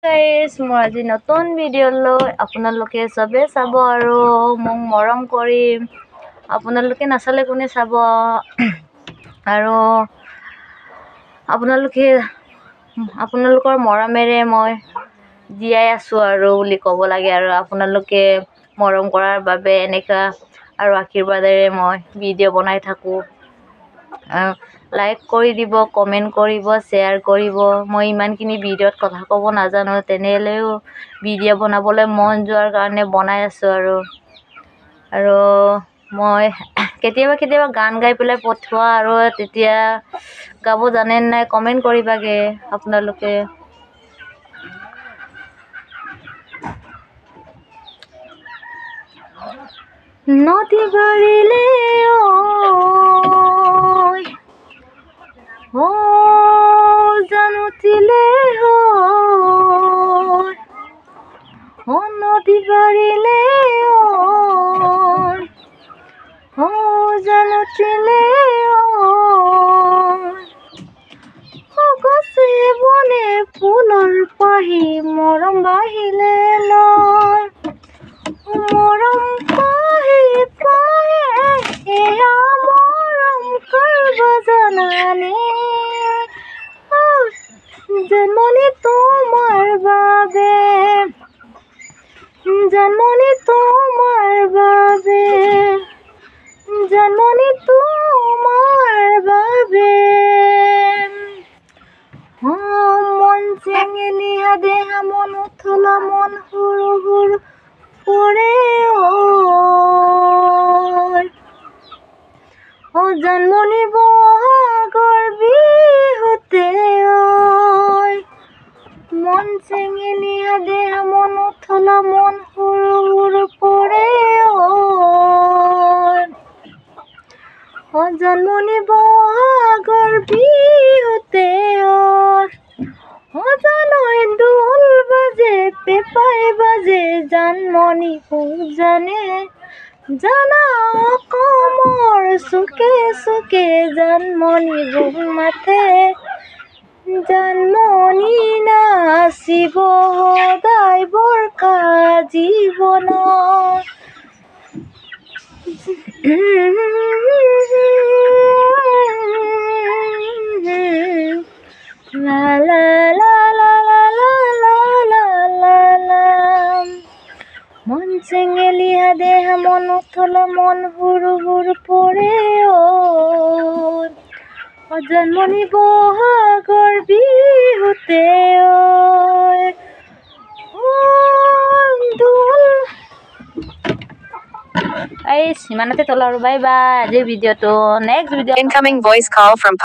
guys মোৰ আজি নতুন ভিডিঅ' লৈ আপোনালোকে সবে চাব আৰু মোক মৰম কৰিম আপোনালোকে নাচালে কোনে চাব আৰু আপোনালোকৰ মৰমেৰে মই জীয়াই আছো আৰু বুলি ক'ব লাগে আৰু আপোনালোকে মৰম কৰাৰ বাবে এনেকা আৰু আশীৰ্বাদেৰে মই ভিডিঅ' বনাই থাকো লাইক কৰি দিব কমেন্ট কৰিব শ্বেয়াৰ কৰিব মই ইমানখিনি ভিডিঅ'ত কথা ক'ব নাজানো তেনেলেও ভিডিঅ' বনাবলৈ মন যোৱাৰ কাৰণে বনাই আছো আৰু মই কেতিয়াবা গান গাই পেলাই পঠোৱা আৰু তেতিয়া গাব জানে নাই কমেন্ট কৰিবাগে আপোনালোকে নদী বাৰিলে ও জানুতিলে ও নদী বাৰিলে ও জানুতিলে ও গছে বনে ফুলৰ পাহি মৰম বাহিলে লয় মৰম পাহি এয়া মৰম কৰিব জানানে জন্মনি তোমাৰ বাবে জন্মনি তোমাৰ বাবে জন্মনি তোমাৰ বাবে মন চেঙেলি দেহা মন উথলা মন হুৰু হুৰু পৰে ও জন্মনি বহাগৰ বিহুতে মন চেঙেলি দেহা মন উথলা মন হুৰু হুৰু পৰে ও জন্মনি বহাগৰ বিহুতে ও জানৈ দোল বাজে পেপাই বাজে জানমণি জানে জানা অসমৰ চুকে চুকে জানমণি মাতে জানমণি নাচিব সদায় বৰষা জীৱনৰ লা লা লা লা লা লা লা লা লা মন চেঙেলি দেহা মন উথলা মন হুৰু হুৰু পৰে জন্মনি বহাগৰ বিহুতে এই সিমানতে তল আৰু বাই বাই আজিৰ ভিডিঅ'টো next video' Incoming voice call from